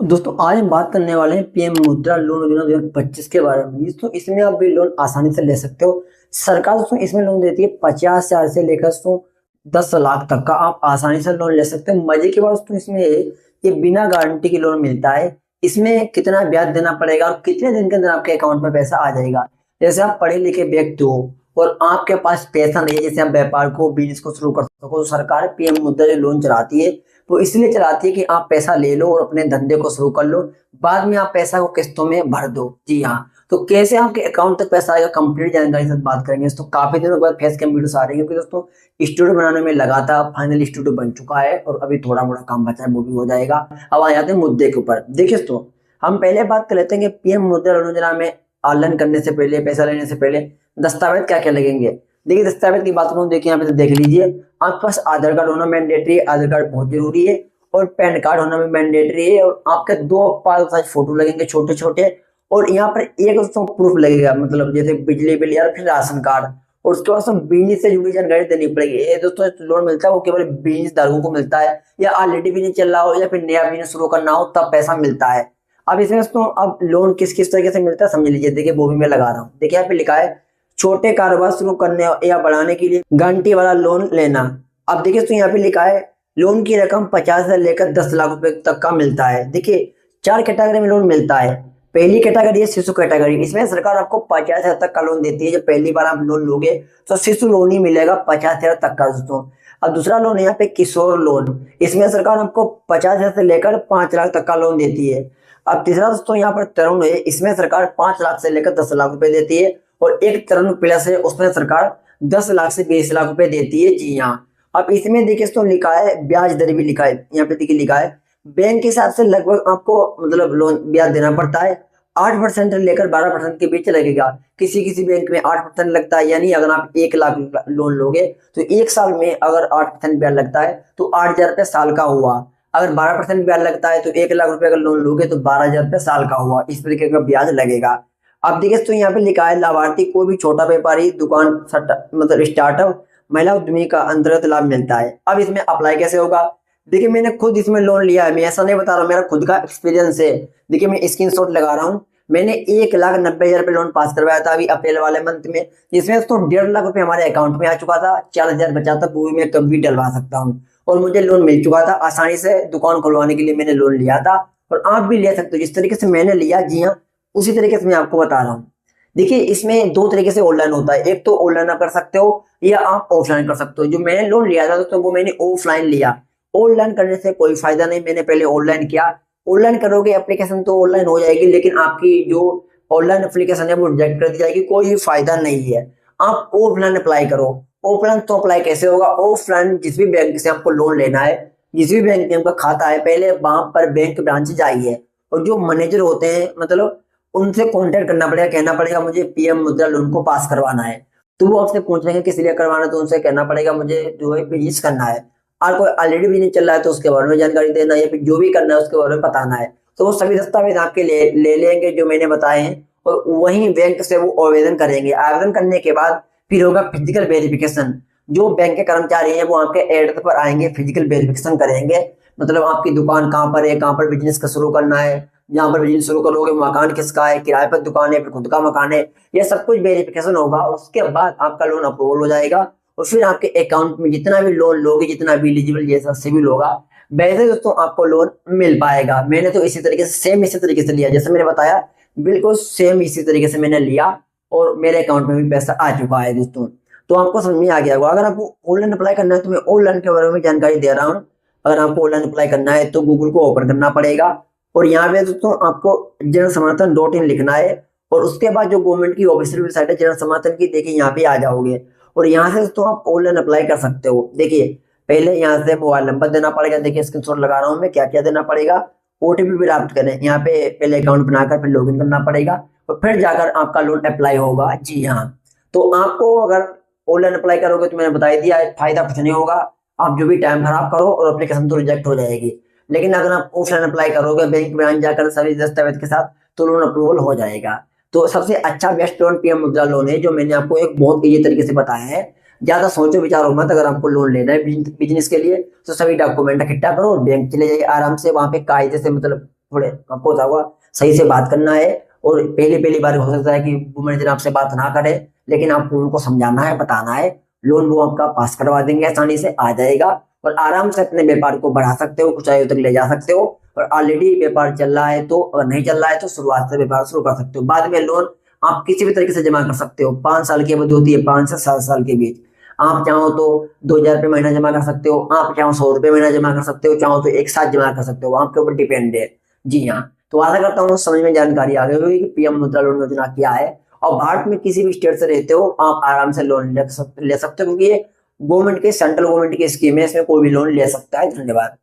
दोस्तों आज हम बात करने वाले हैं पीएम मुद्रा लोन योजना 2025 के बारे में। दोस्तों इसमें आप भी लोन आसानी से ले सकते हो। सरकार दोस्तों इसमें लोन देती है 50,000 से लेकर 10 लाख तक का आप आसानी से लोन ले सकते हो। मजे की बात दोस्तों इसमें ये बिना गारंटी की लोन मिलता है। इसमें कितना ब्याज देना पड़ेगा और कितने दिन के अंदर आपके अकाउंट में पैसा आ जाएगा। जैसे आप पढ़े लिखे व्यक्ति हो और आपके पास पैसा नहीं है, जैसे आप व्यापार को बिजनेस को शुरू कर सको, तो सरकार पीएम मुद्रा जो लोन चलाती है वो इसलिए चलाती है कि आप पैसा ले लो और अपने धंधे को शुरू कर लो, बाद में आप पैसा को किस्तों में भर दो। जी हाँ, तो कैसे आपके अकाउंट तक पैसा आएगा कंप्लीट जानकारी से बात करेंगे। तो काफी दिनों के बाद फेस कैम वीडियोस आ रही है, क्योंकि दोस्तों स्टूडियो बनाने में लगा था, फाइनली स्टूडियो बन चुका है और अभी थोड़ा मोड़ा काम बचा है, वो भी हो जाएगा। अब आ जाते हैं मुद्दे के ऊपर। देखिए दोस्तों, हम पहले बात कर लेते हैं कि पीएम मुद्रा योजना में ऑनलाइन करने से पहले, पैसा लेने से पहले दस्तावेज क्या क्या लगेंगे। देखिए दस्तावेज की बात करूँ, देखिए यहाँ पे देख लीजिए, आपके पास आधार कार्ड होना मैंडेटरी है, आधार कार्ड बहुत जरूरी है, और पैन कार्ड होना भी मैंडेटरी है, और आपके 2 पासपोर्ट साइज फोटो लगेंगे छोटे छोटे, और यहाँ पर एक उसको प्रूफ लगेगा, मतलब जैसे बिजली बिल या फिर राशन कार्ड। और उसके बाद बिजनेस से जुड़ी जानकारी देनी पड़ेगी। ये दोस्तों लोन मिलता है वो केवल बिजनेस धारकों को मिलता है, या ऑलरेडी बिजनेस चल रहा हो या फिर नया बिजनेस शुरू करना हो तब पैसा मिलता है। अब इसमें दोस्तों अब लोन किस किस तरीके से मिलता है समझ लीजिए। देखिए वो भी मैं लगा रहा हूँ, देखिए यहाँ पे लिखा है छोटे कारोबार शुरू करने या बढ़ाने के लिए गारंटी वाला लोन लेना। अब देखिए तो यहाँ पे लिखा है लोन की रकम 50 से लेकर 10 लाख रुपए तक का मिलता है। देखिए 4 कैटेगरी में लोन मिलता है। पहली कैटेगरी है शिशु कैटेगरी। इसमें सरकार आपको 50,000 तक का लोन देती है। जब पहली बार आप लोन लोगे तो शिशु लोन ही मिलेगा 50,000 तक का दोस्तों। अब दूसरा लोन है यहाँ पे किशोर लोन। इसमें सरकार आपको 50,000 से लेकर 5 लाख तक का लोन देती है। अब तीसरा दोस्तों यहाँ पर तरुण है। इसमें सरकार 5 लाख से लेकर 10 लाख रुपए देती है, और एक तरुण प्लस है, उसमें सरकार 10 लाख से 20 लाख रुपए देती है। जी हाँ, अब इसमें देखिए तो लिखा है ब्याज दर भी लिखा है, यहाँ पे देखिए लिखा है बैंक के हिसाब से लगभग आपको मतलब लोन ब्याज देना पड़ता है। 8% लेकर 12% के बीच लगेगा। किसी किसी बैंक में 8% लगता है, यानी अगर आप 1 लाख लोन लोगे तो 1 साल में अगर 8% ब्याज लगता है तो 8,000 रुपये साल का हुआ। अगर 12% ब्याज लगता है तो 1 लाख रुपए अगर लोन लोगे तो 12,000 रुपये साल का हुआ। इस तरीके का ब्याज लगेगा। अब देखिए तो यहाँ पे लिखा है लाभार्थी कोई भी छोटा व्यापारी, दुकान, मतलब स्टार्टअप, महिला उद्यमी का अंतर्गत लाभ मिलता है। अब इसमें अप्लाई कैसे होगा। देखिए मैंने खुद इसमें लोन लिया है, मैं ऐसा नहीं बता रहा हूँ, मेरा खुद का एक्सपीरियंस है। देखिए मैं स्क्रीनशॉट लगा रहा हूँ। मैंने 1,90,000 रुपये लोन पास करवाया था अभी अप्रैल वाले मंथ में, जिसमें तो 1.5 लाख रुपए हमारे अकाउंट में आ चुका था। 4,000 बचा था, वो भी मैं कभी भी डलवा सकता हूँ, और मुझे लोन मिल चुका था आसानी से। दुकान खुलवाने के लिए मैंने लोन लिया था, और आप भी ले सकते हो जिस तरीके से मैंने लिया। जी हाँ, उसी तरीके से मैं आपको बता रहा हूँ। देखिए इसमें 2 तरीके से ऑनलाइन होता है, एक तो ऑनलाइन आप कर सकते हो या आप ऑफलाइन कर सकते हो। जो मैंने लोन लिया था तो वो मैंने ऑफलाइन लिया। ऑनलाइन करने से कोई फायदा नहीं, मैंने पहले ऑनलाइन किया। ऑनलाइन करोगे एप्लीकेशन तो ऑनलाइन हो जाएगी, लेकिन आपकी जो ऑनलाइन एप्लीकेशन है वो रिजेक्ट कर दी जाएगी, कोई फायदा नहीं है। आप ऑफलाइन अप्लाई करो। ऑफलाइन तो अप्लाई कैसे होगा, ऑफलाइन जिस भी बैंक से आपको लोन लेना है, जिस भी बैंक में आपका खाता है, पहले वहां पर बैंक ब्रांच जाइए, और जो मैनेजर होते हैं मतलब उनसे कांटेक्ट करना पड़ेगा, कहना पड़ेगा मुझे पीएम मुद्रा लोन को पास करवाना है। तो वो आपसे पूछ लेंगे किस लिए करवाना है, तो उनसे कहना पड़ेगा मुझे जो है बिजनेस करना है, और कोई ऑलरेडी बिजनेस चल रहा है तो उसके बारे में जानकारी देना है, या फिर जो भी करना है उसके बारे में बताना है। तो वो सभी दस्तावेज आपके ले लेंगे जो मैंने बताए हैं, और वहीं बैंक से वो आवेदन करेंगे। आवेदन करने के बाद फिर होगा फिजिकल वेरिफिकेशन। जो बैंक के कर्मचारी हैं वो आपके एड्रेस पर आएंगे, फिजिकल वेरिफिकेशन करेंगे, मतलब आपकी दुकान कहाँ पर है, कहाँ पर बिजनेस का शुरू करना है, जहाँ पर बिजनेस शुरू करोगे मकान किसका है, किराए पर दुकान है, फिर खुद का मकान है, ये सब कुछ वेरिफिकेशन होगा। और उसके बाद आपका लोन अप्रूवल हो जाएगा, और फिर आपके अकाउंट में जितना भी लोन लोगे, जितना भी एलिजिबल जैसा सिविल होगा, वैसे दोस्तों आपको लोन मिल पाएगा। मैंने तो इसी तरीके से सेम इसी तरीके से लिया, जैसे मैंने बताया बिल्कुल सेम इसी तरीके से मैंने लिया, और मेरे अकाउंट में भी पैसा आ चुका है दोस्तों। तो आपको समझ में आ गया होगा। अगर आपको ऑनलाइन अप्लाई करना है तो मैं ऑनलाइन के बारे में जानकारी दे रहा हूँ। अगर आपको ऑनलाइन अप्लाई करना है तो गूगल को ओपन करना पड़ेगा, और यहाँ पे दोस्तों आपको जन समर्थन .in लिखना है, और उसके बाद जो गवर्नमेंट की ऑफिशियल वेबसाइट है जन समर्थन की, देखिए यहाँ पे आ जाओगे, और यहाँ से दोस्तों आप ऑनलाइन अप्लाई कर सकते हो। देखिए पहले यहाँ से मोबाइल नंबर देना पड़ेगा, देखिए स्क्रीनशॉट लगा रहा हूँ मैं, क्या क्या देना पड़ेगा। ओटीपी भी प्राप्त करें, यहाँ पे पहले अकाउंट बनाकर फिर लॉगिन करना पड़ेगा, और फिर जाकर आपका लोन अप्लाई होगा। जी हाँ, तो आपको अगर ऑनलाइन अप्लाई करोगे तो मैंने बता ही दिया है, फायदा कुछ नहीं होगा। आप जो भी टाइम खराब करो और एप्लीकेशन तो रिजेक्ट हो जाएगी। लेकिन अगर आप ऑफलाइन अप्लाई करोगे बैंक ब्रांच जाकर सभी दस्तावेज के साथ, तो लोन अप्रूवल हो जाएगा। तो सबसे अच्छा बेस्ट लोन पीएम मुद्रा लोन है, जो मैंने आपको एक बहुत ईजी तरीके से बताया है। ज्यादा सोचो विचारो मत। अगर आपको लोन लेना है बिजनेस के लिए तो सभी डॉक्यूमेंट इकट्ठा करो और बैंक चले जाइए आराम से, वहां पे कायदे से मतलब थोड़े आपको होता होगा, सही से बात करना है। और पहली पहली बार हो सकता है कि वो मैनेजर आपसे बात ना करे, लेकिन आपको उनको समझाना है, बताना है, लोन वो आपका पास करवा देंगे, आसानी से आ जाएगा और आराम से अपने व्यापार को बढ़ा सकते हो, ऊंचाइयों तक ले जा सकते हो। और ऑलरेडी व्यापार चल रहा है तो, अगर नहीं चल रहा है तो शुरुआत से व्यापार शुरू कर सकते हो। बाद में लोन आप किसी भी तरीके से जमा कर सकते हो। 5 साल की अवधि होती है, 5 से 7 साल के बीच। आप चाहो तो 2,000 रुपये महीना जमा कर सकते हो, आप चाहो 100 रुपये महीना जमा कर सकते हो, चाहो तो एक साथ जमा कर सकते हो, आपके ऊपर डिपेंड है। जी हाँ, तो आशा करता हूँ समझ में जानकारी आ गई होगी कि पीएम मुद्रा लोन योजना क्या है। और भारत में किसी भी स्टेट से रहते हो आप आराम से लोन ले सकते हो, क्योंकि ये गवर्नमेंट के, सेंट्रल गवर्नमेंट की स्कीम है, इसमें कोई भी लोन ले सकता है। धन्यवाद।